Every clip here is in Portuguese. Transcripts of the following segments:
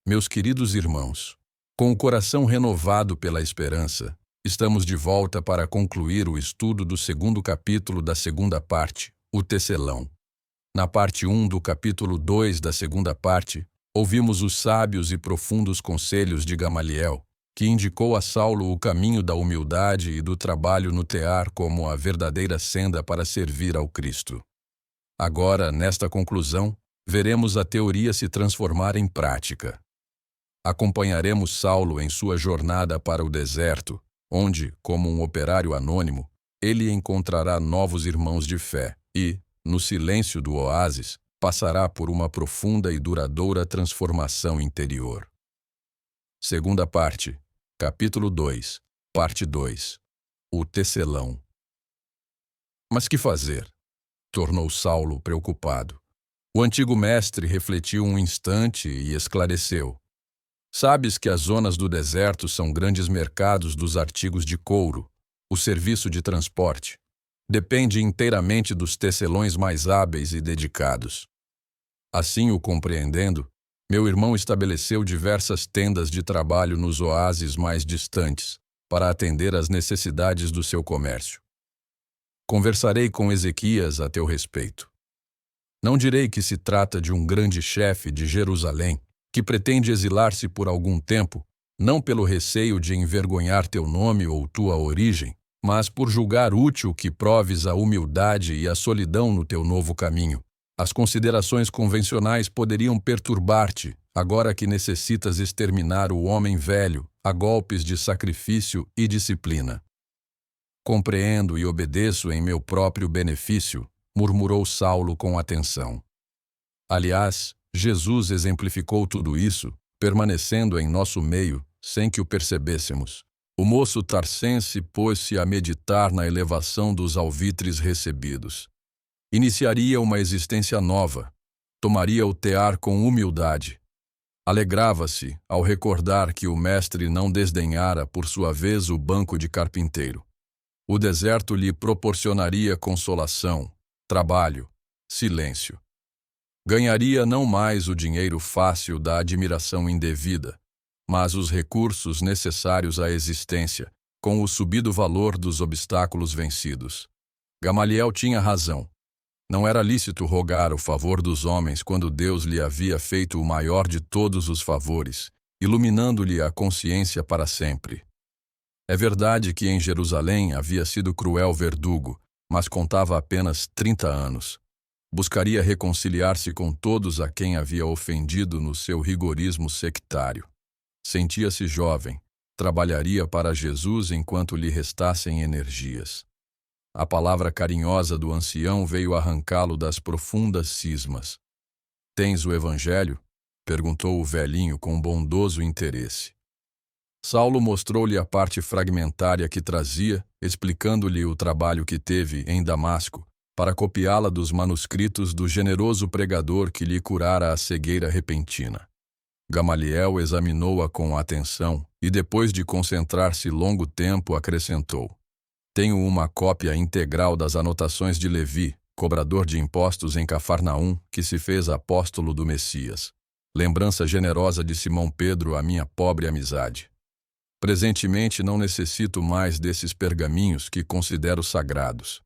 Meus queridos irmãos, com o coração renovado pela esperança, estamos de volta para concluir o estudo do segundo capítulo da segunda parte, o tecelão. Na parte 1 do capítulo 2 da segunda parte, ouvimos os sábios e profundos conselhos de Gamaliel, que indicou a Saulo o caminho da humildade e do trabalho no tear como a verdadeira senda para servir ao Cristo. Agora, nesta conclusão, veremos a teoria se transformar em prática. Acompanharemos Saulo em sua jornada para o deserto, onde, como um operário anônimo, ele encontrará novos irmãos de fé e, no silêncio do oásis, passará por uma profunda e duradoura transformação interior. Segunda parte, capítulo 2, parte 2. O tecelão. Mas que fazer? Tornou Saulo preocupado. O antigo mestre refletiu um instante e esclareceu. Sabes que as zonas do deserto são grandes mercados dos artigos de couro, o serviço de transporte. Depende inteiramente dos tecelões mais hábeis e dedicados. Assim o compreendendo, meu irmão estabeleceu diversas tendas de trabalho nos oásis mais distantes, para atender às necessidades do seu comércio. Conversarei com Ezequias a teu respeito. Não direi que se trata de um grande chefe de Jerusalém, que pretende exilar-se por algum tempo, não pelo receio de envergonhar teu nome ou tua origem, mas por julgar útil que proves a humildade e a solidão no teu novo caminho. As considerações convencionais poderiam perturbar-te, agora que necessitas exterminar o homem velho a golpes de sacrifício e disciplina. Compreendo e obedeço em meu próprio benefício, murmurou Saulo com atenção. Aliás, Jesus exemplificou tudo isso, permanecendo em nosso meio, sem que o percebêssemos. O moço tarsense pôs-se a meditar na elevação dos alvitres recebidos. Iniciaria uma existência nova, tomaria o tear com humildade. Alegrava-se ao recordar que o mestre não desdenhara, por sua vez, o banco de carpinteiro. O deserto lhe proporcionaria consolação, trabalho, silêncio. Ganharia não mais o dinheiro fácil da admiração indevida, mas os recursos necessários à existência, com o subido valor dos obstáculos vencidos. Gamaliel tinha razão. Não era lícito rogar o favor dos homens quando Deus lhe havia feito o maior de todos os favores, iluminando-lhe a consciência para sempre. É verdade que em Jerusalém havia sido cruel verdugo, mas contava apenas 30 anos. Buscaria reconciliar-se com todos a quem havia ofendido no seu rigorismo sectário. Sentia-se jovem, trabalharia para Jesus enquanto lhe restassem energias. A palavra carinhosa do ancião veio arrancá-lo das profundas cismas. Tens o Evangelho? Perguntou o velhinho com bondoso interesse. Saulo mostrou-lhe a parte fragmentária que trazia, explicando-lhe o trabalho que teve em Damasco, para copiá-la dos manuscritos do generoso pregador que lhe curara a cegueira repentina. Gamaliel examinou-a com atenção e, depois de concentrar-se longo tempo, acrescentou: Tenho uma cópia integral das anotações de Levi, cobrador de impostos em Cafarnaum, que se fez apóstolo do Messias. Lembrança generosa de Simão Pedro à minha pobre amizade. Presentemente não necessito mais desses pergaminhos que considero sagrados.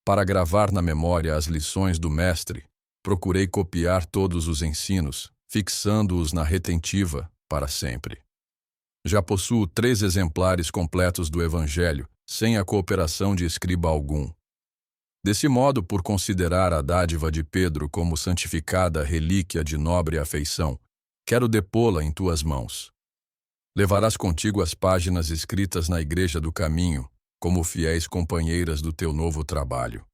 Para gravar na memória as lições do mestre, procurei copiar todos os ensinos, fixando-os na retentiva para sempre. Já possuo 3 exemplares completos do Evangelho, sem a cooperação de escriba algum. Desse modo, por considerar a dádiva de Pedro como santificada relíquia de nobre afeição, quero depô-la em tuas mãos. Levarás contigo as páginas escritas na Igreja do Caminho, como fiéis companheiras do teu novo trabalho.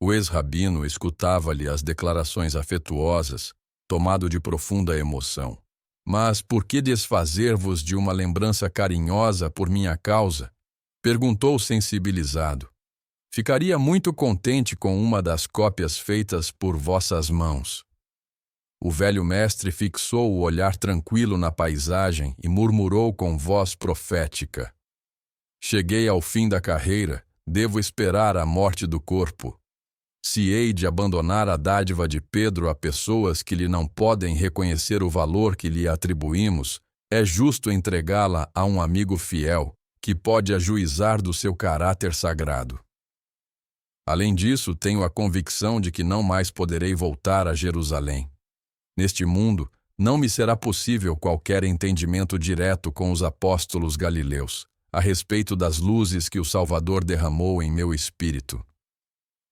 O ex-rabino escutava-lhe as declarações afetuosas, tomado de profunda emoção. Mas por que desfazer-vos de uma lembrança carinhosa por minha causa? Perguntou sensibilizado. Ficaria muito contente com uma das cópias feitas por vossas mãos. O velho mestre fixou o olhar tranquilo na paisagem e murmurou com voz profética. Cheguei ao fim da carreira, devo esperar a morte do corpo. Se hei de abandonar a dádiva de Pedro a pessoas que lhe não podem reconhecer o valor que lhe atribuímos, é justo entregá-la a um amigo fiel, que pode ajuizar do seu caráter sagrado. Além disso, tenho a convicção de que não mais poderei voltar a Jerusalém. Neste mundo, não me será possível qualquer entendimento direto com os apóstolos galileus, a respeito das luzes que o Salvador derramou em meu espírito.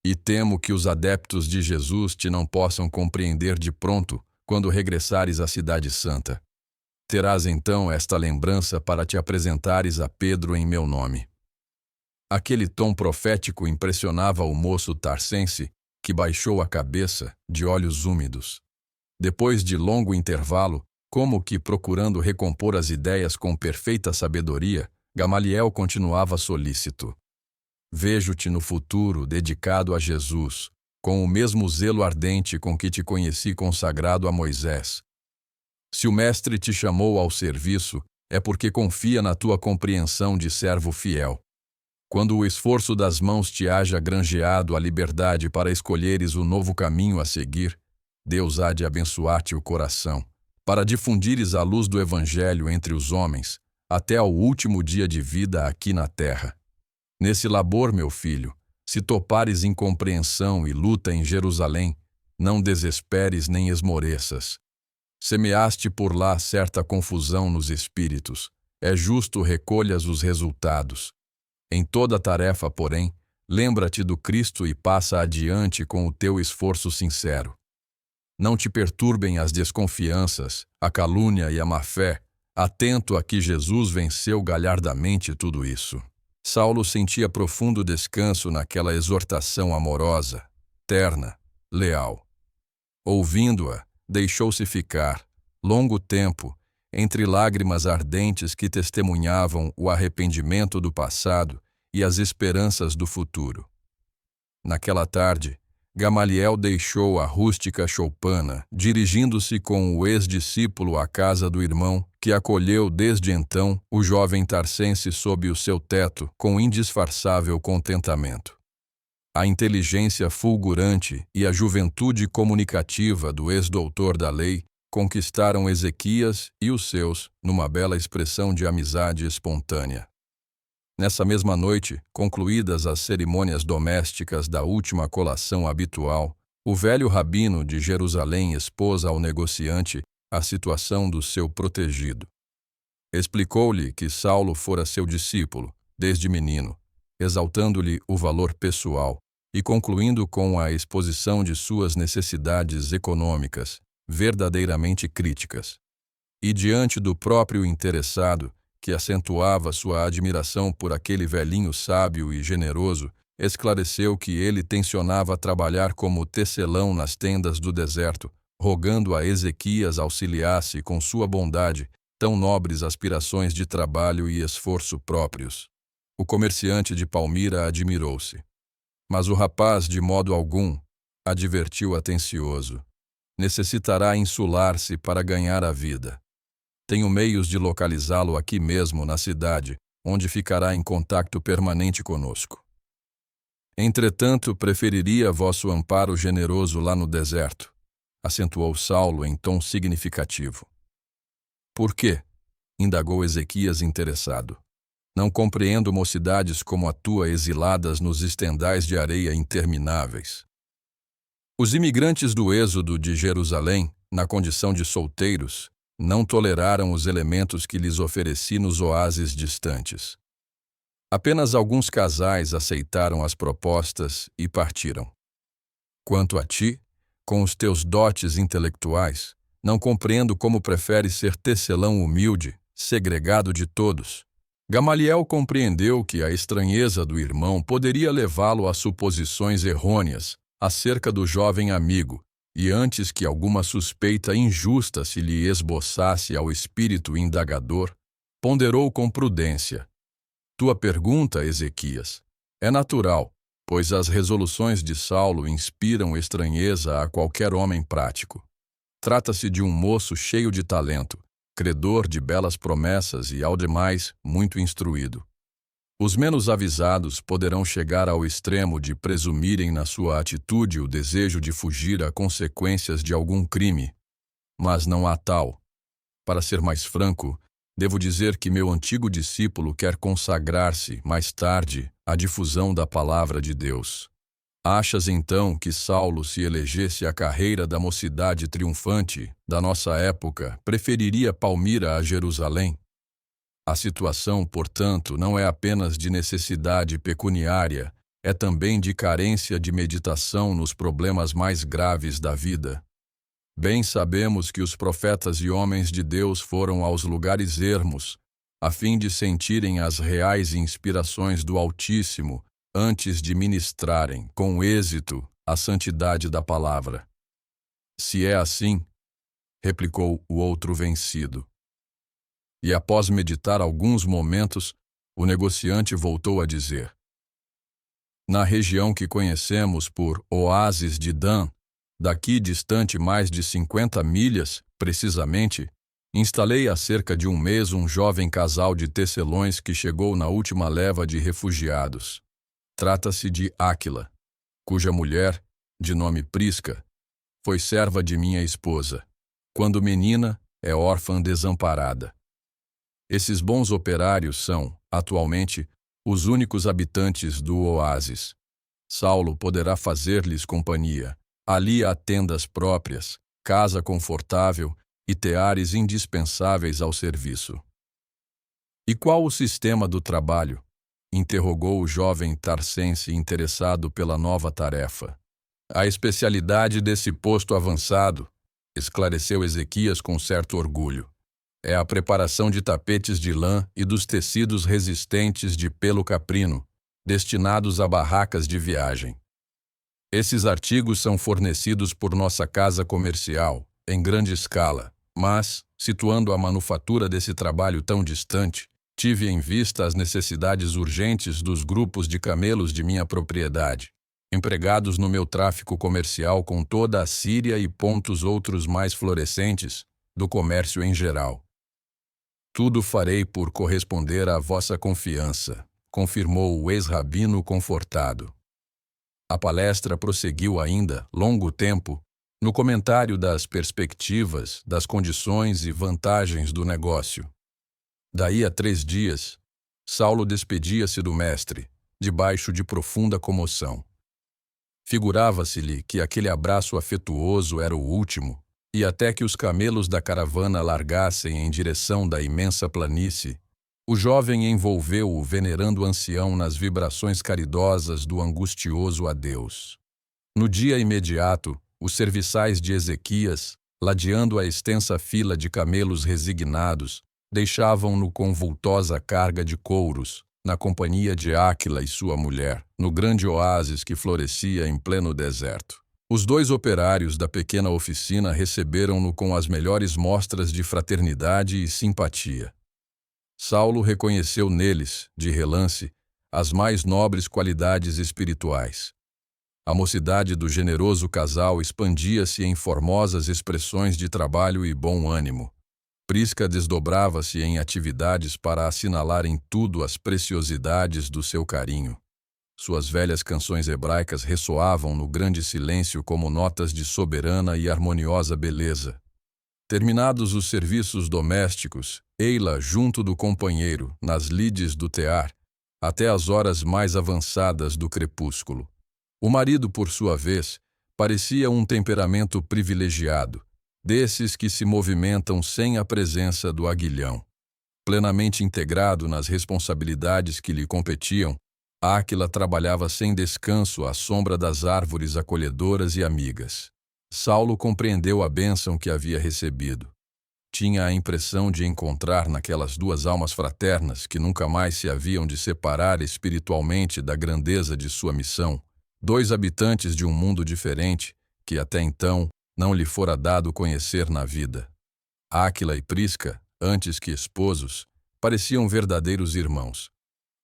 E temo que os adeptos de Jesus te não possam compreender de pronto quando regressares à Cidade Santa. Terás então esta lembrança para te apresentares a Pedro em meu nome. Aquele tom profético impressionava o moço tarsense, que baixou a cabeça, de olhos úmidos. Depois de longo intervalo, como que procurando recompor as ideias com perfeita sabedoria, Gamaliel continuava solícito. Vejo-te no futuro dedicado a Jesus, com o mesmo zelo ardente com que te conheci consagrado a Moisés. Se o Mestre te chamou ao serviço, é porque confia na tua compreensão de servo fiel. Quando o esforço das mãos te haja granjeado a liberdade para escolheres o novo caminho a seguir, Deus há de abençoar-te o coração, para difundires a luz do Evangelho entre os homens, até ao último dia de vida aqui na terra. Nesse labor, meu filho, se topares incompreensão e luta em Jerusalém, não desesperes nem esmoreças. Semeaste por lá certa confusão nos espíritos. É justo recolhas os resultados. Em toda tarefa, porém, lembra-te do Cristo e passa adiante com o teu esforço sincero. Não te perturbem as desconfianças, a calúnia e a má-fé, atento a que Jesus venceu galhardamente tudo isso. Saulo sentia profundo descanso naquela exortação amorosa, terna, leal. Ouvindo-a, deixou-se ficar, longo tempo, entre lágrimas ardentes que testemunhavam o arrependimento do passado e as esperanças do futuro. Naquela tarde, Gamaliel deixou a rústica choupana, dirigindo-se com o ex-discípulo à casa do irmão, que acolheu desde então o jovem tarsense sob o seu teto com indisfarçável contentamento. A inteligência fulgurante e a juventude comunicativa do ex-doutor da lei conquistaram Ezequias e os seus numa bela expressão de amizade espontânea. Nessa mesma noite, concluídas as cerimônias domésticas da última colação habitual, o velho rabino de Jerusalém expôs ao negociante a situação do seu protegido. Explicou-lhe que Saulo fora seu discípulo, desde menino, exaltando-lhe o valor pessoal e concluindo com a exposição de suas necessidades econômicas, verdadeiramente críticas. E diante do próprio interessado, que acentuava sua admiração por aquele velhinho sábio e generoso, esclareceu que ele tencionava trabalhar como tecelão nas tendas do deserto, rogando a Ezequias auxiliasse com sua bondade tão nobres aspirações de trabalho e esforço próprios. O comerciante de Palmira admirou-se. Mas o rapaz, de modo algum, advertiu atencioso, necessitará insular-se para ganhar a vida. Tenho meios de localizá-lo aqui mesmo, na cidade, onde ficará em contacto permanente conosco. Entretanto, preferiria vosso amparo generoso lá no deserto, acentuou Saulo em tom significativo. Por quê? Indagou Ezequias interessado. Não compreendo mocidades como a tua exiladas nos estendais de areia intermináveis. Os imigrantes do êxodo de Jerusalém, na condição de solteiros, não toleraram os elementos que lhes ofereci nos oásis distantes. Apenas alguns casais aceitaram as propostas e partiram. Quanto a ti, com os teus dotes intelectuais, não compreendo como preferes ser tecelão humilde, segregado de todos. Gamaliel compreendeu que a estranheza do irmão poderia levá-lo a suposições errôneas acerca do jovem amigo, e antes que alguma suspeita injusta se lhe esboçasse ao espírito indagador, ponderou com prudência. Tua pergunta, Ezequias, é natural, pois as resoluções de Saulo inspiram estranheza a qualquer homem prático. Trata-se de um moço cheio de talento, credor de belas promessas e, ao demais, muito instruído. Os menos avisados poderão chegar ao extremo de presumirem na sua atitude o desejo de fugir a consequências de algum crime, mas não há tal. Para ser mais franco, devo dizer que meu antigo discípulo quer consagrar-se, mais tarde, à difusão da palavra de Deus. Achas então que Saulo, se elegesse a carreira da mocidade triunfante da nossa época, preferiria Palmira a Jerusalém? A situação, portanto, não é apenas de necessidade pecuniária, é também de carência de meditação nos problemas mais graves da vida. Bem sabemos que os profetas e homens de Deus foram aos lugares ermos, a fim de sentirem as reais inspirações do Altíssimo, antes de ministrarem, com êxito, a santidade da palavra. Se é assim, replicou o outro vencido. E após meditar alguns momentos, o negociante voltou a dizer: na região que conhecemos por Oásis de Dan, daqui distante mais de 50 milhas, precisamente, instalei há cerca de um mês um jovem casal de tecelões que chegou na última leva de refugiados. Trata-se de Áquila, cuja mulher, de nome Prisca, foi serva de minha esposa. Quando menina, é órfã desamparada. Esses bons operários são, atualmente, os únicos habitantes do oásis. Saulo poderá fazer-lhes companhia. Ali há tendas próprias, casa confortável e teares indispensáveis ao serviço. E qual o sistema do trabalho? Interrogou o jovem tarsense interessado pela nova tarefa. A especialidade desse posto avançado, esclareceu Ezequias com certo orgulho, é a preparação de tapetes de lã e dos tecidos resistentes de pelo caprino, destinados a barracas de viagem. Esses artigos são fornecidos por nossa casa comercial, em grande escala, mas, situando a manufatura desse trabalho tão distante, tive em vista as necessidades urgentes dos grupos de camelos de minha propriedade, empregados no meu tráfico comercial com toda a Síria e pontos outros mais florescentes do comércio em geral. Tudo farei por corresponder à vossa confiança, confirmou o ex-rabino confortado. A palestra prosseguiu ainda, longo tempo, no comentário das perspectivas, das condições e vantagens do negócio. Daí a 3 dias, Saulo despedia-se do mestre, debaixo de profunda comoção. Figurava-se-lhe que aquele abraço afetuoso era o último, e até que os camelos da caravana largassem em direção da imensa planície, o jovem envolveu o venerando ancião nas vibrações caridosas do angustioso adeus. No dia imediato, os serviçais de Ezequias, ladeando a extensa fila de camelos resignados, deixavam-no com vultosa carga de couros, na companhia de Áquila e sua mulher, no grande oásis que florescia em pleno deserto. Os 2 operários da pequena oficina receberam-no com as melhores mostras de fraternidade e simpatia. Saulo reconheceu neles, de relance, as mais nobres qualidades espirituais. A mocidade do generoso casal expandia-se em formosas expressões de trabalho e bom ânimo. Prisca desdobrava-se em atividades para assinalar em tudo as preciosidades do seu carinho. Suas velhas canções hebraicas ressoavam no grande silêncio como notas de soberana e harmoniosa beleza. Terminados os serviços domésticos, ei-la junto do companheiro, nas lides do tear, até as horas mais avançadas do crepúsculo. O marido, por sua vez, parecia um temperamento privilegiado, desses que se movimentam sem a presença do aguilhão. Plenamente integrado nas responsabilidades que lhe competiam, Áquila trabalhava sem descanso à sombra das árvores acolhedoras e amigas. Saulo compreendeu a bênção que havia recebido. Tinha a impressão de encontrar naquelas 2 almas fraternas que nunca mais se haviam de separar espiritualmente da grandeza de sua missão, 2 habitantes de um mundo diferente que até então não lhe fora dado conhecer na vida. Áquila e Prisca, antes que esposos, pareciam verdadeiros irmãos.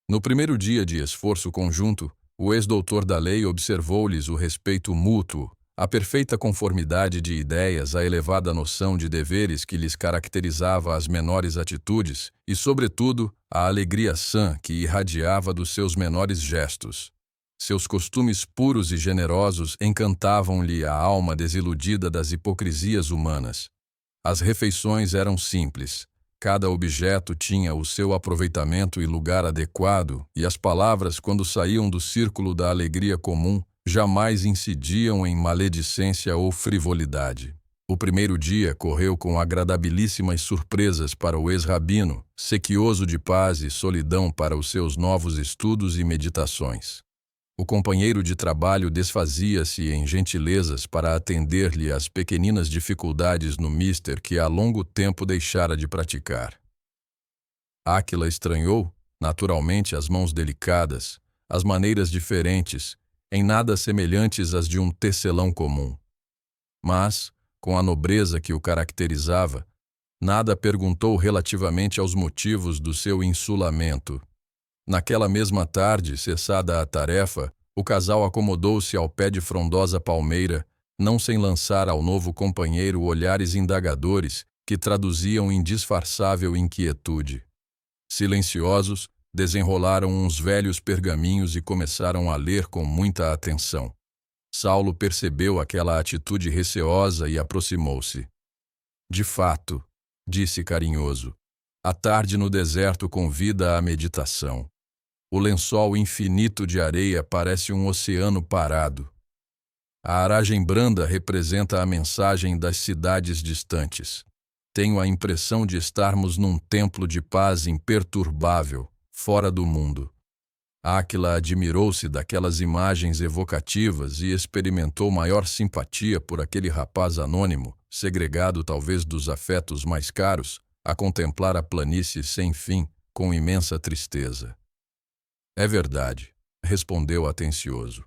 No primeiro dia de esforço conjunto, o ex-doutor da lei observou-lhes o respeito mútuo, A perfeita conformidade de ideias, a elevada noção de deveres que lhes caracterizava as menores atitudes e, sobretudo, a alegria sã que irradiava dos seus menores gestos. Seus costumes puros e generosos encantavam-lhe a alma desiludida das hipocrisias humanas. As refeições eram simples. Cada objeto tinha o seu aproveitamento e lugar adequado, e as palavras, quando saíam do círculo da alegria comum, jamais incidiam em maledicência ou frivolidade. O primeiro dia correu com agradabilíssimas surpresas para o ex-rabino, sequioso de paz e solidão para os seus novos estudos e meditações. O companheiro de trabalho desfazia-se em gentilezas para atender-lhe às pequeninas dificuldades no mister que há longo tempo deixara de praticar. Áquila estranhou, naturalmente, as mãos delicadas, as maneiras diferentes, em nada semelhantes às de um tecelão comum. Mas, com a nobreza que o caracterizava, nada perguntou relativamente aos motivos do seu insulamento. Naquela mesma tarde, cessada a tarefa, o casal acomodou-se ao pé de frondosa palmeira, não sem lançar ao novo companheiro olhares indagadores que traduziam indisfarçável inquietude. Silenciosos, desenrolaram uns velhos pergaminhos e começaram a ler com muita atenção. Saulo percebeu aquela atitude receosa e aproximou-se. De fato, disse carinhoso, a tarde no deserto convida à meditação. O lençol infinito de areia parece um oceano parado. A aragem branda representa a mensagem das cidades distantes. Tenho a impressão de estarmos num templo de paz imperturbável, fora do mundo. Áquila admirou-se daquelas imagens evocativas e experimentou maior simpatia por aquele rapaz anônimo, segregado talvez dos afetos mais caros, a contemplar a planície sem fim, com imensa tristeza. É verdade, respondeu atencioso.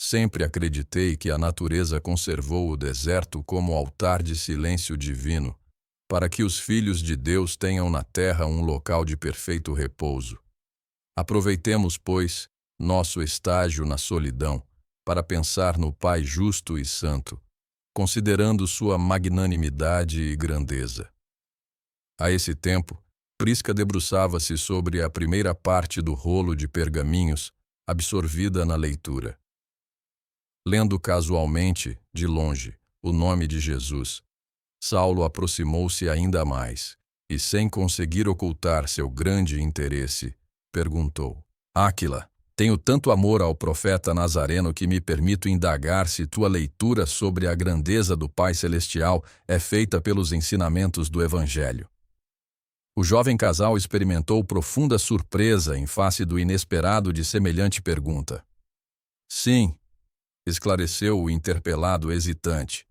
Sempre acreditei que a natureza conservou o deserto como altar de silêncio divino, para que os filhos de Deus tenham na terra um local de perfeito repouso. Aproveitemos, pois, nosso estágio na solidão, para pensar no Pai justo e santo, considerando sua magnanimidade e grandeza. A esse tempo, Prisca debruçava-se sobre a primeira parte do rolo de pergaminhos, absorvida na leitura. Lendo casualmente, de longe, o nome de Jesus, Saulo aproximou-se ainda mais e, sem conseguir ocultar seu grande interesse, perguntou: Áquila, tenho tanto amor ao profeta Nazareno que me permito indagar se tua leitura sobre a grandeza do Pai Celestial é feita pelos ensinamentos do Evangelho. O jovem casal experimentou profunda surpresa em face do inesperado de semelhante pergunta. Sim, esclareceu o interpelado hesitante,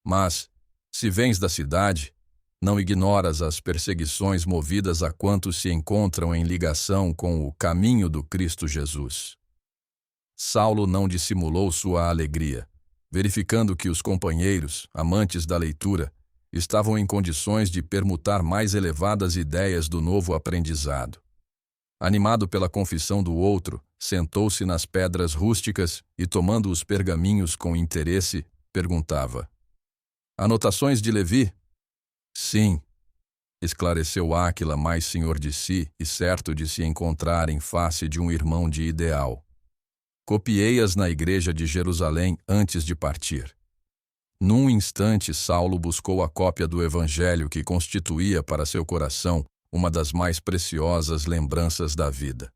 mas, se vens da cidade, não ignoras as perseguições movidas a quantos se encontram em ligação com o caminho do Cristo Jesus. Saulo não dissimulou sua alegria, verificando que os companheiros, amantes da leitura, estavam em condições de permutar mais elevadas ideias do novo aprendizado. Animado pela confissão do outro, sentou-se nas pedras rústicas e, tomando os pergaminhos com interesse, perguntava: Anotações de Levi? Sim, esclareceu Áquila, mais senhor de si e certo de se encontrar em face de um irmão de ideal. Copiei-as na igreja de Jerusalém antes de partir. Num instante, Saulo buscou a cópia do Evangelho que constituía para seu coração uma das mais preciosas lembranças da vida.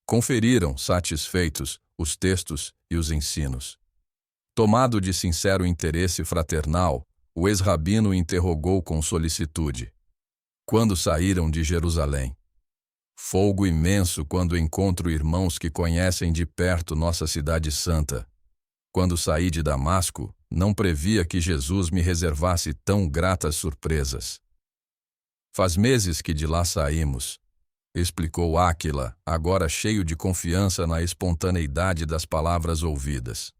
Conferiram, satisfeitos, os textos e os ensinos. Tomado de sincero interesse fraternal, o ex-rabino interrogou com solicitude: Quando saíram de Jerusalém? Folgo imenso quando encontro irmãos que conhecem de perto nossa cidade santa. Quando saí de Damasco, não previa que Jesus me reservasse tão gratas surpresas. Faz meses que de lá saímos, explicou Áquila, agora cheio de confiança na espontaneidade das palavras ouvidas.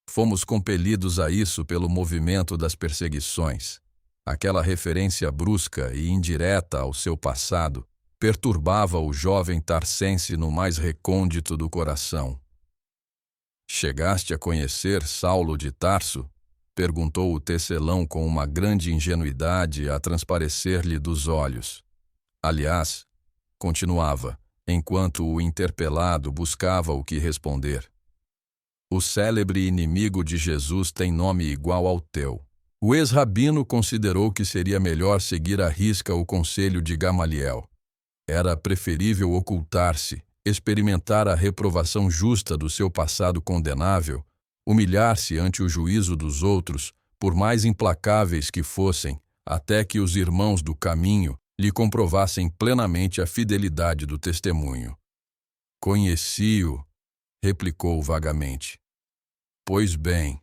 Fomos compelidos a isso pelo movimento das perseguições. Aquela referência brusca e indireta ao seu passado perturbava o jovem tarsense no mais recôndito do coração. Chegaste a conhecer Saulo de Tarso? Perguntou o tecelão com uma grande ingenuidade a transparecer-lhe dos olhos. Aliás, continuava, enquanto o interpelado buscava o que responder. O célebre inimigo de Jesus tem nome igual ao teu. O ex-rabino considerou que seria melhor seguir à risca o conselho de Gamaliel. Era preferível ocultar-se, experimentar a reprovação justa do seu passado condenável, humilhar-se ante o juízo dos outros, por mais implacáveis que fossem, até que os irmãos do caminho lhe comprovassem plenamente a fidelidade do testemunho. Conheci-o, replicou vagamente. Pois bem,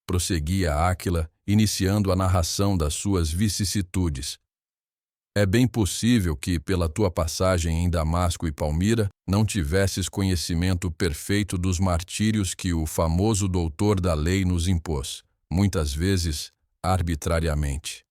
prosseguia Áquila, iniciando a narração das suas vicissitudes. É bem possível que, pela tua passagem em Damasco e Palmira, não tivesses conhecimento perfeito dos martírios que o famoso doutor da lei nos impôs, muitas vezes arbitrariamente.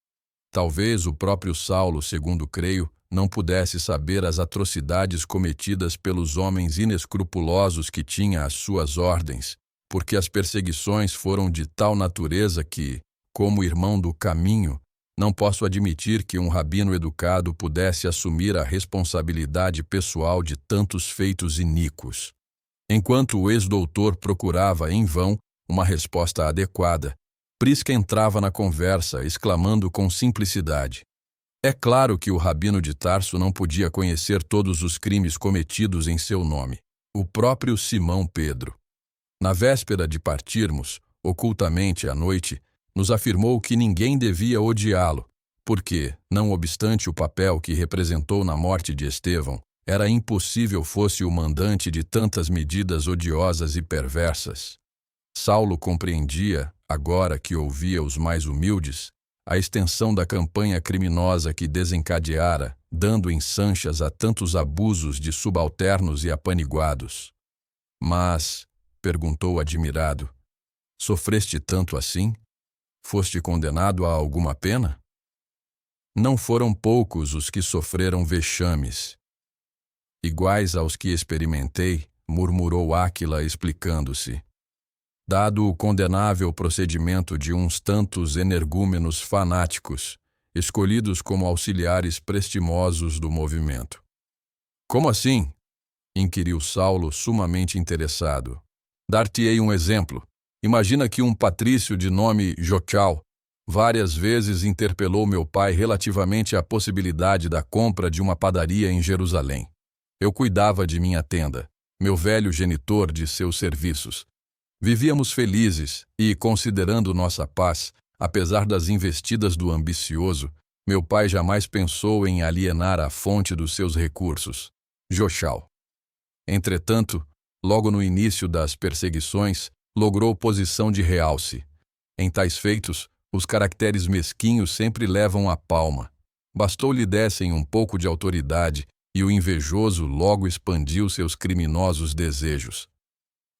Talvez o próprio Saulo, segundo creio, não pudesse saber as atrocidades cometidas pelos homens inescrupulosos que tinha às suas ordens, porque as perseguições foram de tal natureza que, como irmão do caminho, não posso admitir que um rabino educado pudesse assumir a responsabilidade pessoal de tantos feitos iníquos. Enquanto o ex-doutor procurava, em vão, uma resposta adequada, Prisca entrava na conversa, exclamando com simplicidade. É claro que o rabino de Tarso não podia conhecer todos os crimes cometidos em seu nome. O próprio Simão Pedro. Na véspera de partirmos, ocultamente à noite, nos afirmou que ninguém devia odiá-lo, porque, não obstante o papel que representou na morte de Estevão, era impossível fosse o mandante de tantas medidas odiosas e perversas. Saulo compreendia, agora que ouvia os mais humildes, a extensão da campanha criminosa que desencadeara, dando ensanchas a tantos abusos de subalternos e apaniguados. Mas, perguntou admirado, sofreste tanto assim? Foste condenado a alguma pena? Não foram poucos os que sofreram vexames. Iguais aos que experimentei, murmurou Áquila explicando-se. Dado o condenável procedimento de uns tantos energúmenos fanáticos, escolhidos como auxiliares prestimosos do movimento. Como assim? Inquiriu Saulo, sumamente interessado. Dar-te-ei um exemplo. Imagina que um patrício de nome Jochal várias vezes interpelou meu pai relativamente à possibilidade da compra de uma padaria em Jerusalém. Eu cuidava de minha tenda, meu velho genitor de seus serviços. Vivíamos felizes e, considerando nossa paz, apesar das investidas do ambicioso, meu pai jamais pensou em alienar a fonte dos seus recursos, Jochal. Entretanto, logo no início das perseguições, logrou posição de realce. Em tais feitos, os caracteres mesquinhos sempre levam a palma. Bastou-lhe dessem um pouco de autoridade e o invejoso logo expandiu seus criminosos desejos.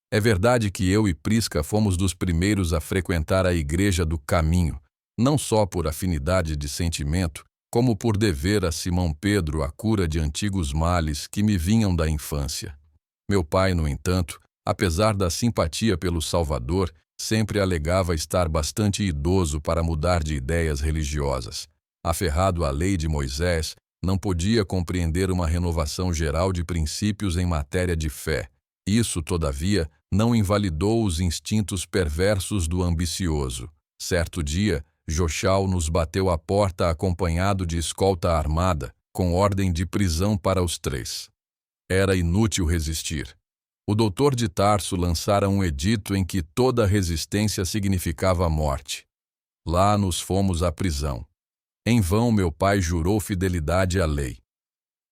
É verdade que eu e Prisca fomos dos primeiros a frequentar a Igreja do Caminho, não só por afinidade de sentimento, como por dever a Simão Pedro a cura de antigos males que me vinham da infância. Meu pai, no entanto, apesar da simpatia pelo Salvador, sempre alegava estar bastante idoso para mudar de ideias religiosas. Aferrado à lei de Moisés, não podia compreender uma renovação geral de princípios em matéria de fé. Isso, todavia, não invalidou os instintos perversos do ambicioso. Certo dia, Jochal nos bateu à porta acompanhado de escolta armada, com ordem de prisão para os três. Era inútil resistir. O doutor de Tarso lançara um edito em que toda resistência significava morte. Lá nos fomos à prisão. Em vão meu pai jurou fidelidade à lei.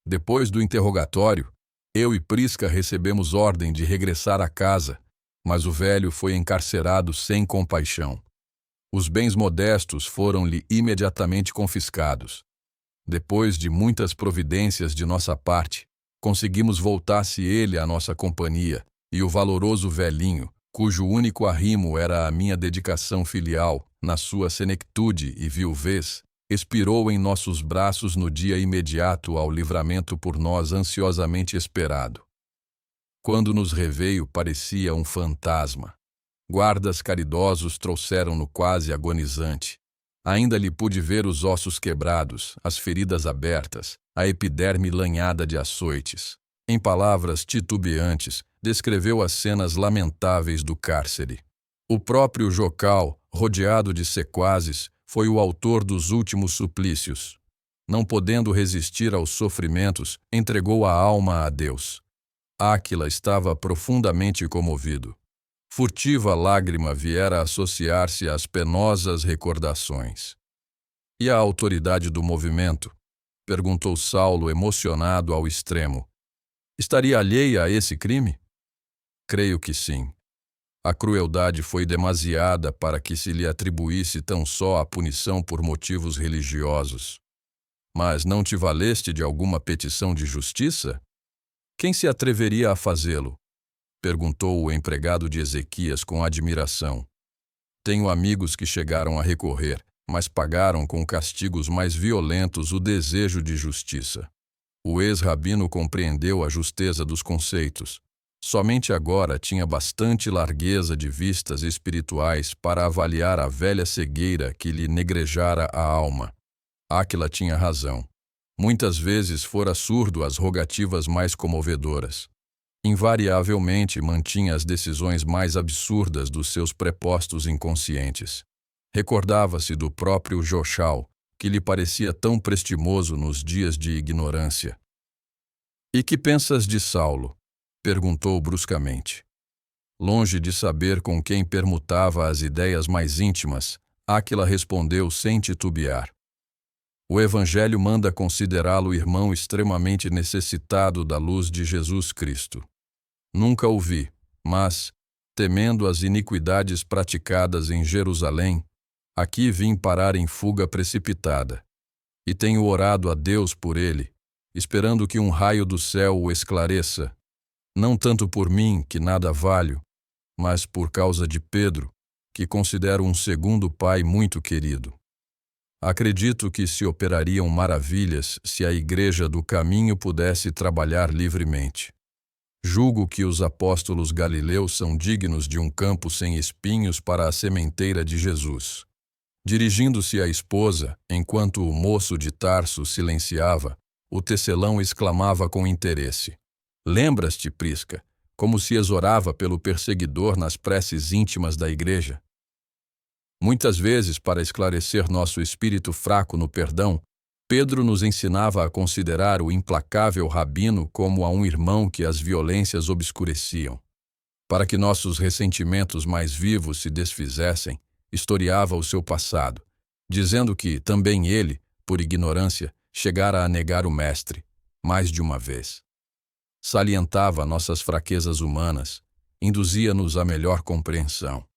Depois do interrogatório, eu e Prisca recebemos ordem de regressar à casa, mas o velho foi encarcerado sem compaixão. Os bens modestos foram-lhe imediatamente confiscados. Depois de muitas providências de nossa parte, conseguimos voltar-se ele à nossa companhia, e o valoroso velhinho, cujo único arrimo era a minha dedicação filial, na sua senectude e viuvez, expirou em nossos braços no dia imediato ao livramento por nós ansiosamente esperado. Quando nos reveio, parecia um fantasma. Guardas caridosos trouxeram-no quase agonizante. Ainda lhe pude ver os ossos quebrados, as feridas abertas, a epiderme lanhada de açoites. Em palavras titubeantes, descreveu as cenas lamentáveis do cárcere. O próprio Jocal, rodeado de sequazes, foi o autor dos últimos suplícios. Não podendo resistir aos sofrimentos, entregou a alma a Deus. Áquila estava profundamente comovido. Furtiva lágrima viera associar-se às penosas recordações. E a autoridade do movimento? Perguntou Saulo, emocionado ao extremo. Estaria alheia a esse crime? Creio que sim. A crueldade foi demasiada para que se lhe atribuísse tão só a punição por motivos religiosos. Mas não te valeste de alguma petição de justiça? Quem se atreveria a fazê-lo? Perguntou o empregado de Ezequias com admiração. Tenho amigos que chegaram a recorrer, mas pagaram com castigos mais violentos o desejo de justiça. O ex-rabino compreendeu a justeza dos conceitos. Somente agora tinha bastante largueza de vistas espirituais para avaliar a velha cegueira que lhe negrejara a alma. Áquila tinha razão. Muitas vezes fora surdo às rogativas mais comovedoras. Invariavelmente mantinha as decisões mais absurdas dos seus prepostos inconscientes. Recordava-se do próprio Jochal, que lhe parecia tão prestimoso nos dias de ignorância. E que pensas de Saulo? Perguntou bruscamente. Longe de saber com quem permutava as ideias mais íntimas, Áquila respondeu sem titubear. O Evangelho manda considerá-lo irmão extremamente necessitado da luz de Jesus Cristo. Nunca o vi, mas, temendo as iniquidades praticadas em Jerusalém, aqui vim parar em fuga precipitada. E tenho orado a Deus por ele, esperando que um raio do céu o esclareça, não tanto por mim, que nada valho, mas por causa de Pedro, que considero um segundo pai muito querido. Acredito que se operariam maravilhas se a Igreja do Caminho pudesse trabalhar livremente. Julgo que os apóstolos galileus são dignos de um campo sem espinhos para a sementeira de Jesus. Dirigindo-se à esposa, enquanto o moço de Tarso silenciava, o tecelão exclamava com interesse. Lembras-te, Prisca, como se exorava pelo perseguidor nas preces íntimas da Igreja? Muitas vezes, para esclarecer nosso espírito fraco no perdão, Pedro nos ensinava a considerar o implacável rabino como a um irmão que as violências obscureciam. Para que nossos ressentimentos mais vivos se desfizessem, historiava o seu passado, dizendo que também ele, por ignorância, chegara a negar o Mestre, mais de uma vez. Salientava nossas fraquezas humanas, induzia-nos a melhor compreensão.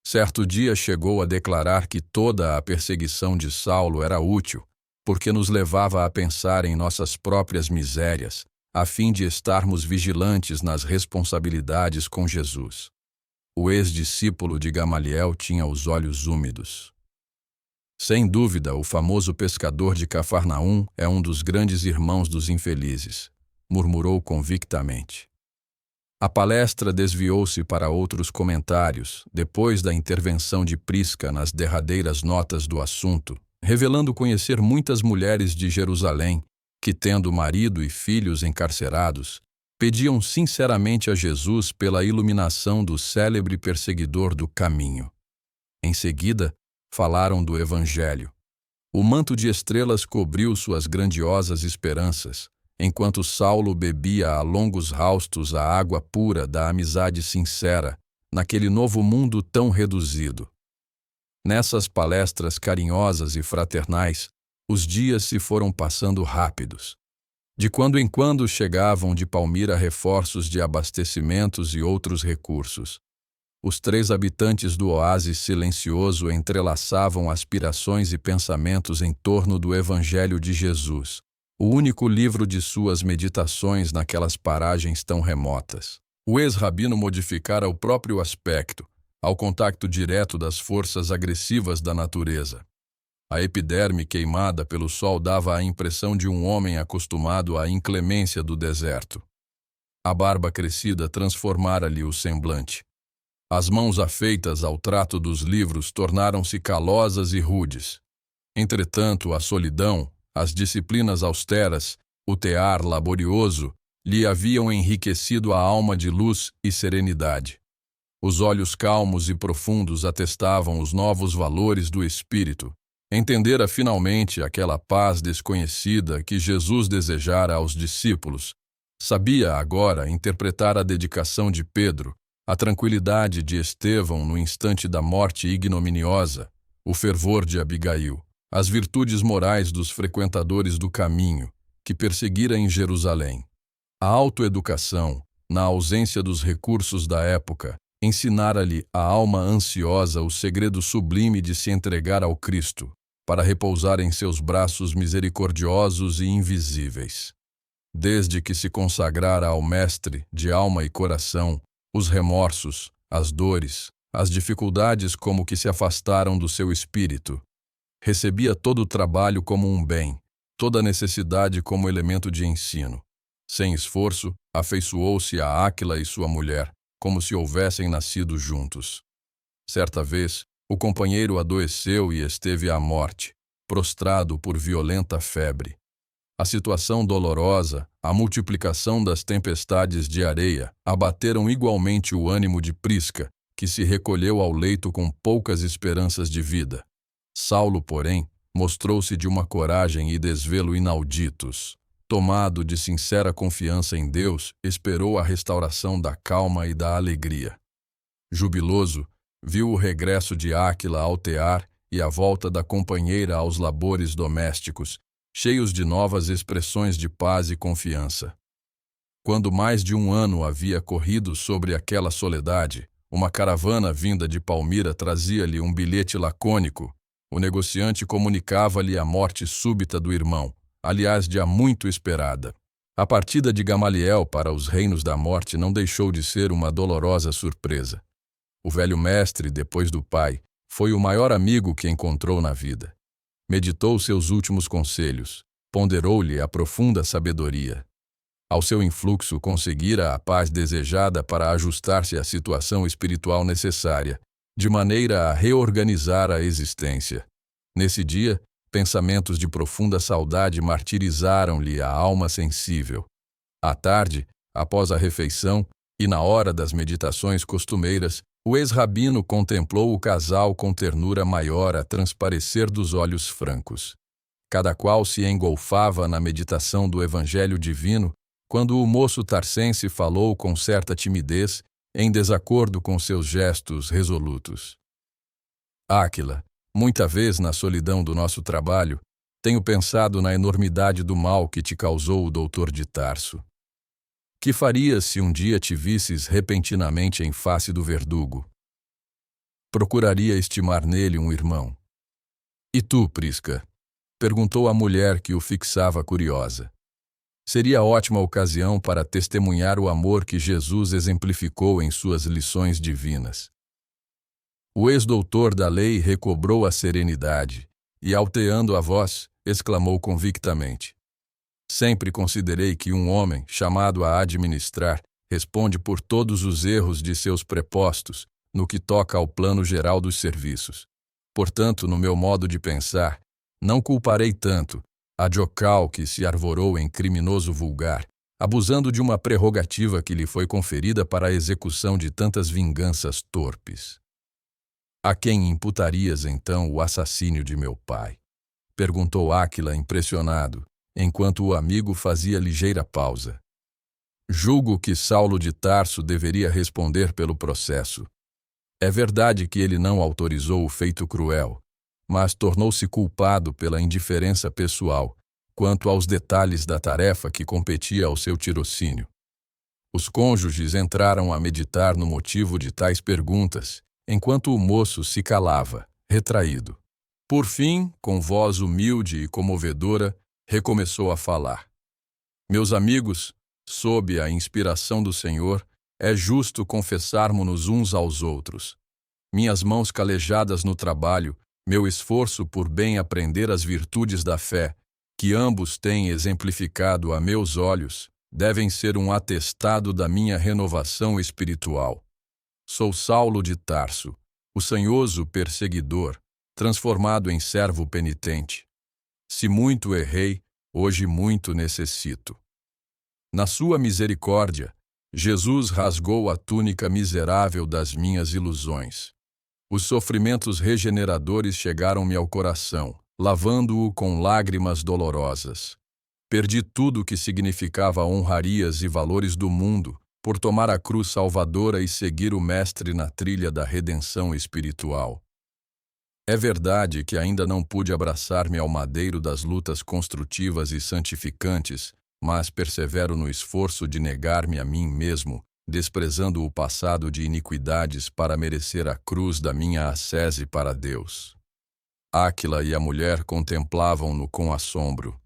Certo dia chegou a declarar que toda a perseguição de Saulo era útil, porque nos levava a pensar em nossas próprias misérias, a fim de estarmos vigilantes nas responsabilidades com Jesus. O ex-discípulo de Gamaliel tinha os olhos úmidos. Sem dúvida, o famoso pescador de Cafarnaum é um dos grandes irmãos dos infelizes, murmurou convictamente. A palestra desviou-se para outros comentários, depois da intervenção de Prisca nas derradeiras notas do assunto, revelando conhecer muitas mulheres de Jerusalém que, tendo marido e filhos encarcerados, pediam sinceramente a Jesus pela iluminação do célebre perseguidor do caminho. Em seguida, falaram do Evangelho. O manto de estrelas cobriu suas grandiosas esperanças, enquanto Saulo bebia a longos haustos a água pura da amizade sincera, naquele novo mundo tão reduzido. Nessas palestras carinhosas e fraternais, os dias se foram passando rápidos. De quando em quando chegavam de Palmira reforços de abastecimentos e outros recursos. Os 3 habitantes do oásis silencioso entrelaçavam aspirações e pensamentos em torno do Evangelho de Jesus, o único livro de suas meditações naquelas paragens tão remotas. O ex-rabino modificara o próprio aspecto, ao contacto direto das forças agressivas da natureza. A epiderme queimada pelo sol dava a impressão de um homem acostumado à inclemência do deserto. A barba crescida transformara-lhe o semblante. As mãos afeitas ao trato dos livros tornaram-se calosas e rudes. Entretanto, a solidão, as disciplinas austeras, o tear laborioso, lhe haviam enriquecido a alma de luz e serenidade. Os olhos calmos e profundos atestavam os novos valores do espírito. Entendera finalmente aquela paz desconhecida que Jesus desejara aos discípulos. Sabia agora interpretar a dedicação de Pedro, a tranquilidade de Estevão no instante da morte ignominiosa, o fervor de Abigail, as virtudes morais dos frequentadores do caminho, que perseguira em Jerusalém. A autoeducação, na ausência dos recursos da época, ensinara-lhe a alma ansiosa o segredo sublime de se entregar ao Cristo, para repousar em seus braços misericordiosos e invisíveis. Desde que se consagrara ao Mestre de alma e coração, os remorsos, as dores, as dificuldades como que se afastaram do seu espírito. Recebia todo o trabalho como um bem, toda a necessidade como elemento de ensino. Sem esforço, afeiçoou-se a Áquila e sua mulher, como se houvessem nascido juntos. Certa vez, o companheiro adoeceu e esteve à morte, prostrado por violenta febre. A situação dolorosa, a multiplicação das tempestades de areia, abateram igualmente o ânimo de Prisca, que se recolheu ao leito com poucas esperanças de vida. Saulo, porém, mostrou-se de uma coragem e desvelo inauditos. Tomado de sincera confiança em Deus, esperou a restauração da calma e da alegria. Jubiloso, viu o regresso de Áquila ao tear e a volta da companheira aos labores domésticos, cheios de novas expressões de paz e confiança. Quando mais de um ano havia corrido sobre aquela soledade, uma caravana vinda de Palmira trazia-lhe um bilhete lacônico. O negociante comunicava-lhe a morte súbita do irmão, aliás de há muito esperada. A partida de Gamaliel para os reinos da morte não deixou de ser uma dolorosa surpresa. O velho mestre, depois do pai, foi o maior amigo que encontrou na vida. Meditou seus últimos conselhos, ponderou-lhe a profunda sabedoria. Ao seu influxo conseguira a paz desejada para ajustar-se à situação espiritual necessária, de maneira a reorganizar a existência. Nesse dia, pensamentos de profunda saudade martirizaram-lhe a alma sensível. À tarde, após a refeição e na hora das meditações costumeiras, o ex-rabino contemplou o casal com ternura maior a transparecer dos olhos francos. Cada qual se engolfava na meditação do Evangelho divino, quando o moço tarcense falou com certa timidez, em desacordo com seus gestos resolutos. Áquila, muita vez na solidão do nosso trabalho, tenho pensado na enormidade do mal que te causou o doutor de Tarso. Que farias se um dia te visses repentinamente em face do verdugo? Procuraria estimar nele um irmão. E tu, Prisca? Perguntou a mulher que o fixava curiosa. Seria ótima ocasião para testemunhar o amor que Jesus exemplificou em suas lições divinas. O ex-doutor da lei recobrou a serenidade e, alteando a voz, exclamou convictamente: Sempre considerei que um homem, chamado a administrar, responde por todos os erros de seus prepostos, no que toca ao plano geral dos serviços. Portanto, no meu modo de pensar, não culparei tanto a Diocal que se arvorou em criminoso vulgar, abusando de uma prerrogativa que lhe foi conferida para a execução de tantas vinganças torpes. A quem imputarias, então, o assassínio de meu pai? Perguntou Áquila, impressionado, enquanto o amigo fazia ligeira pausa. Julgo que Saulo de Tarso deveria responder pelo processo. É verdade que ele não autorizou o feito cruel, mas tornou-se culpado pela indiferença pessoal quanto aos detalhes da tarefa que competia ao seu tirocínio. Os cônjuges entraram a meditar no motivo de tais perguntas, enquanto o moço se calava, retraído. Por fim, com voz humilde e comovedora, recomeçou a falar. Meus amigos, sob a inspiração do Senhor, é justo confessarmos-nos uns aos outros. Minhas mãos calejadas no trabalho, meu esforço por bem aprender as virtudes da fé, que ambos têm exemplificado a meus olhos, devem ser um atestado da minha renovação espiritual. Sou Saulo de Tarso, o sanhoso perseguidor, transformado em servo penitente. Se muito errei, hoje muito necessito. Na sua misericórdia, Jesus rasgou a túnica miserável das minhas ilusões. Os sofrimentos regeneradores chegaram-me ao coração, lavando-o com lágrimas dolorosas. Perdi tudo o que significava honrarias e valores do mundo por tomar a cruz salvadora e seguir o Mestre na trilha da redenção espiritual. É verdade que ainda não pude abraçar-me ao madeiro das lutas construtivas e santificantes, mas persevero no esforço de negar-me a mim mesmo, desprezando o passado de iniquidades para merecer a cruz da minha ascese para Deus. Áquila e a mulher contemplavam-no com assombro.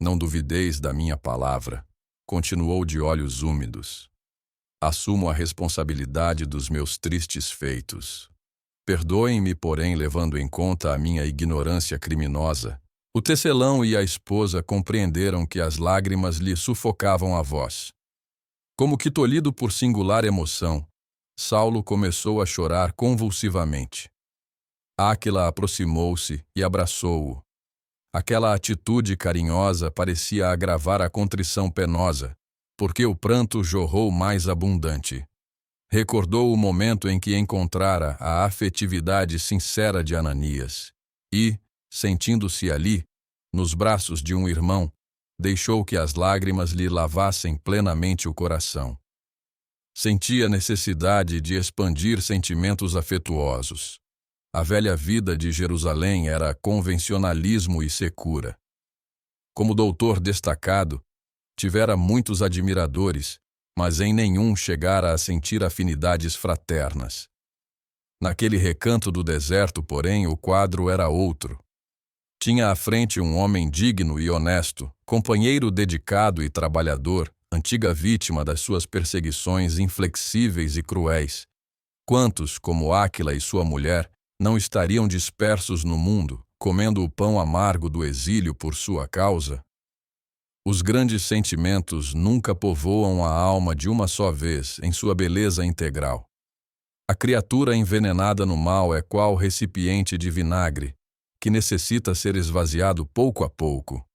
Não duvideis da minha palavra, continuou de olhos úmidos. Assumo a responsabilidade dos meus tristes feitos. Perdoem-me, porém, levando em conta a minha ignorância criminosa. O tecelão e a esposa compreenderam que as lágrimas lhe sufocavam a voz. Como que tolhido por singular emoção, Saulo começou a chorar convulsivamente. Áquila aproximou-se e abraçou-o. Aquela atitude carinhosa parecia agravar a contrição penosa, porque o pranto jorrou mais abundante. Recordou o momento em que encontrara a afetividade sincera de Ananias e, sentindo-se ali, nos braços de um irmão, deixou que as lágrimas lhe lavassem plenamente o coração. Sentia necessidade de expandir sentimentos afetuosos. A velha vida de Jerusalém era convencionalismo e secura. Como doutor destacado, tivera muitos admiradores, mas em nenhum chegara a sentir afinidades fraternas. Naquele recanto do deserto, porém, o quadro era outro. Tinha à frente um homem digno e honesto, companheiro dedicado e trabalhador, antiga vítima das suas perseguições inflexíveis e cruéis. Quantos, como Áquila e sua mulher, não estariam dispersos no mundo, comendo o pão amargo do exílio por sua causa? Os grandes sentimentos nunca povoam a alma de uma só vez em sua beleza integral. A criatura envenenada no mal é qual recipiente de vinagre, que necessita ser esvaziado pouco a pouco.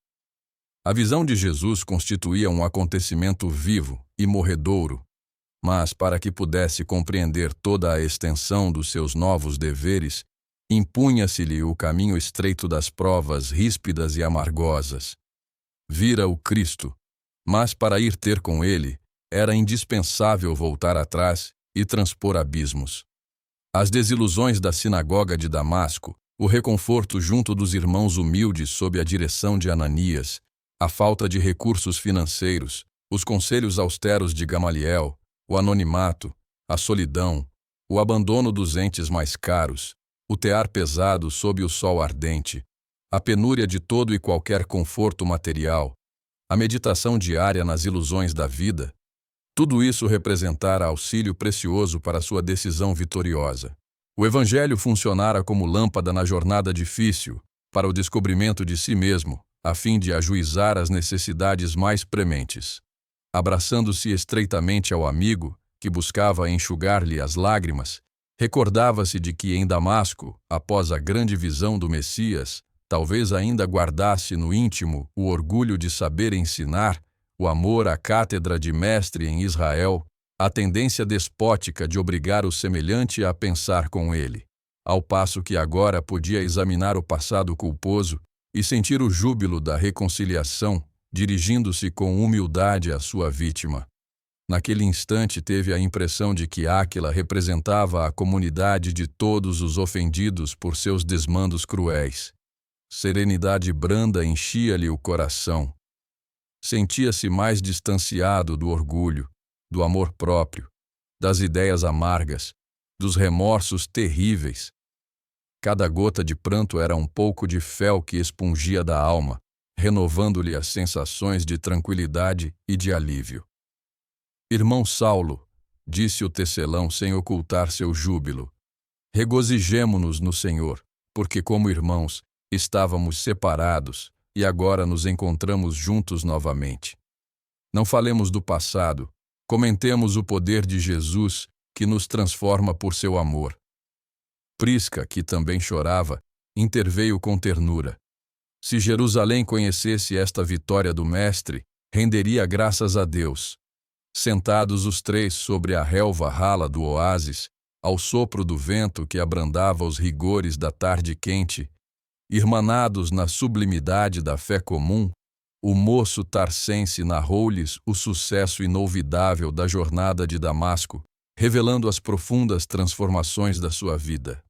A visão de Jesus constituía um acontecimento vivo e morredouro, mas para que pudesse compreender toda a extensão dos seus novos deveres, impunha-se-lhe o caminho estreito das provas ríspidas e amargosas. Vira o Cristo, mas para ir ter com ele, era indispensável voltar atrás e transpor abismos. As desilusões da sinagoga de Damasco, o reconforto junto dos irmãos humildes sob a direção de Ananias, a falta de recursos financeiros, os conselhos austeros de Gamaliel, o anonimato, a solidão, o abandono dos entes mais caros, o tear pesado sob o sol ardente, a penúria de todo e qualquer conforto material, a meditação diária nas ilusões da vida, tudo isso representara auxílio precioso para sua decisão vitoriosa. O Evangelho funcionara como lâmpada na jornada difícil, para o descobrimento de si mesmo, a fim de ajuizar as necessidades mais prementes. Abraçando-se estreitamente ao amigo, que buscava enxugar-lhe as lágrimas, recordava-se de que em Damasco, após a grande visão do Messias, talvez ainda guardasse no íntimo o orgulho de saber ensinar, o amor à cátedra de mestre em Israel, a tendência despótica de obrigar o semelhante a pensar com ele, ao passo que agora podia examinar o passado culposo e sentir o júbilo da reconciliação, dirigindo-se com humildade à sua vítima. Naquele instante teve a impressão de que Áquila representava a comunidade de todos os ofendidos por seus desmandos cruéis. Serenidade branda enchia-lhe o coração. Sentia-se mais distanciado do orgulho, do amor próprio, das ideias amargas, dos remorsos terríveis. Cada gota de pranto era um pouco de fel que expungia da alma, renovando-lhe as sensações de tranquilidade e de alívio. Irmão Saulo, disse o tecelão sem ocultar seu júbilo, regozijemo-nos no Senhor, porque como irmãos estávamos separados e agora nos encontramos juntos novamente. Não falemos do passado, comentemos o poder de Jesus que nos transforma por seu amor. Prisca, que também chorava, interveio com ternura. Se Jerusalém conhecesse esta vitória do Mestre, renderia graças a Deus. Sentados os três sobre a relva rala do oásis, ao sopro do vento que abrandava os rigores da tarde quente, irmanados na sublimidade da fé comum, o moço tarsense narrou-lhes o sucesso inolvidável da jornada de Damasco, revelando as profundas transformações da sua vida.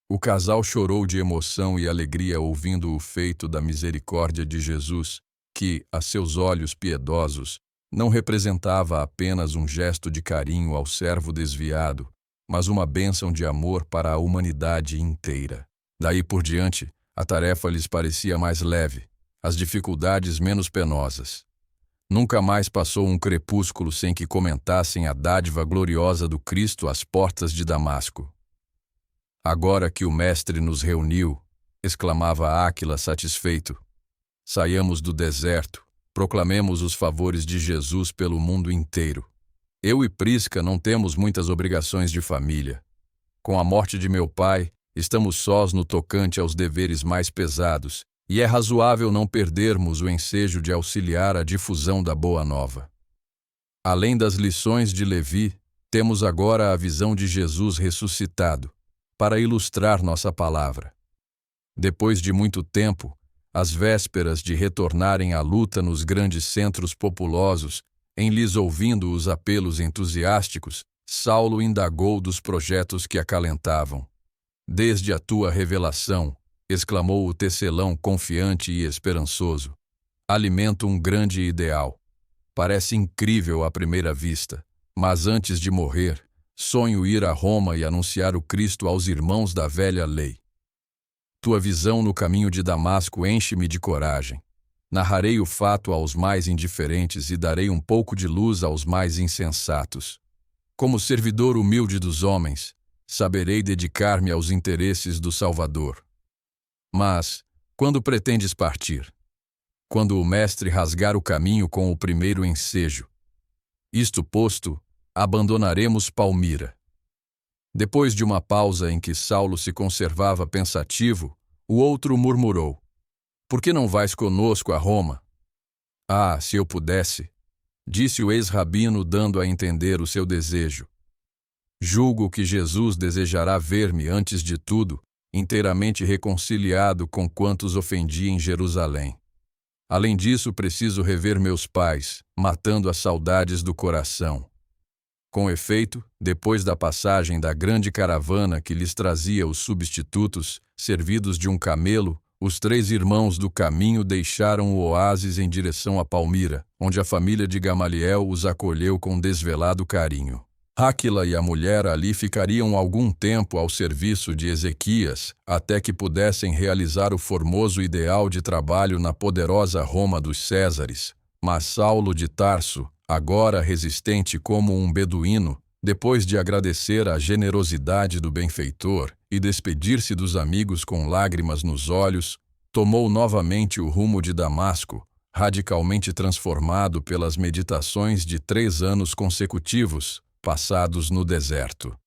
O casal chorou de emoção e alegria ouvindo o feito da misericórdia de Jesus, que, a seus olhos piedosos, não representava apenas um gesto de carinho ao servo desviado, mas uma bênção de amor para a humanidade inteira. Daí por diante, a tarefa lhes parecia mais leve, as dificuldades menos penosas. Nunca mais passou um crepúsculo sem que comentassem a dádiva gloriosa do Cristo às portas de Damasco. Agora que o Mestre nos reuniu, exclamava Áquila satisfeito, saiamos do deserto, proclamemos os favores de Jesus pelo mundo inteiro. Eu e Prisca não temos muitas obrigações de família. Com a morte de meu pai, estamos sós no tocante aos deveres mais pesados, e é razoável não perdermos o ensejo de auxiliar a difusão da Boa Nova. Além das lições de Levi, temos agora a visão de Jesus ressuscitado, para ilustrar nossa palavra. Depois de muito tempo, às vésperas de retornarem à luta nos grandes centros populosos, em lhes ouvindo os apelos entusiásticos, Saulo indagou dos projetos que acalentavam. Desde a tua revelação, exclamou o tecelão confiante e esperançoso, alimento um grande ideal. Parece incrível à primeira vista, mas antes de morrer, sonho ir a Roma e anunciar o Cristo aos irmãos da velha lei. Tua visão no caminho de Damasco enche-me de coragem. Narrarei o fato aos mais indiferentes e darei um pouco de luz aos mais insensatos. Como servidor humilde dos homens, saberei dedicar-me aos interesses do Salvador. Mas, quando pretendes partir? Quando o Mestre rasgar o caminho com o primeiro ensejo. Isto posto, abandonaremos Palmira. Depois de uma pausa em que Saulo se conservava pensativo, o outro murmurou, por que não vais conosco a Roma? Ah, se eu pudesse, disse o ex-rabino dando a entender o seu desejo. Julgo que Jesus desejará ver-me, antes de tudo, inteiramente reconciliado com quantos ofendi em Jerusalém. Além disso, preciso rever meus pais, matando as saudades do coração. Com efeito, depois da passagem da grande caravana que lhes trazia os substitutos, servidos de um camelo, os três irmãos do caminho deixaram o oásis em direção a Palmira, onde a família de Gamaliel os acolheu com desvelado carinho. Áquila e a mulher ali ficariam algum tempo ao serviço de Ezequias, até que pudessem realizar o formoso ideal de trabalho na poderosa Roma dos Césares. Mas Saulo de Tarso, agora resistente como um beduíno, depois de agradecer a generosidade do benfeitor e despedir-se dos amigos com lágrimas nos olhos, tomou novamente o rumo de Damasco, radicalmente transformado pelas meditações de 3 anos consecutivos, passados no deserto.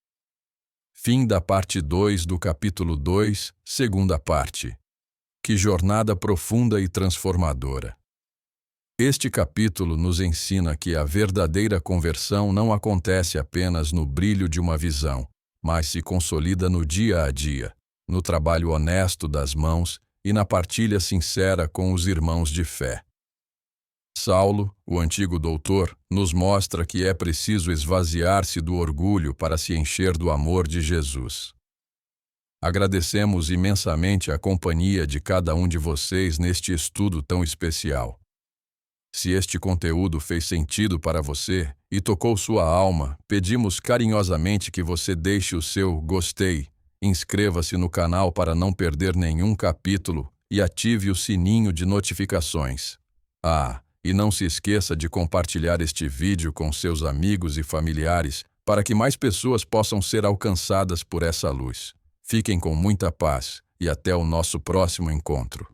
Fim da parte 2 do capítulo 2, segunda parte. Que jornada profunda e transformadora! Este capítulo nos ensina que a verdadeira conversão não acontece apenas no brilho de uma visão, mas se consolida no dia a dia, no trabalho honesto das mãos e na partilha sincera com os irmãos de fé. Saulo, o antigo doutor, nos mostra que é preciso esvaziar-se do orgulho para se encher do amor de Jesus. Agradecemos imensamente a companhia de cada um de vocês neste estudo tão especial. Se este conteúdo fez sentido para você e tocou sua alma, pedimos carinhosamente que você deixe o seu gostei, inscreva-se no canal para não perder nenhum capítulo e ative o sininho de notificações. E não se esqueça de compartilhar este vídeo com seus amigos e familiares para que mais pessoas possam ser alcançadas por essa luz. Fiquem com muita paz e até o nosso próximo encontro.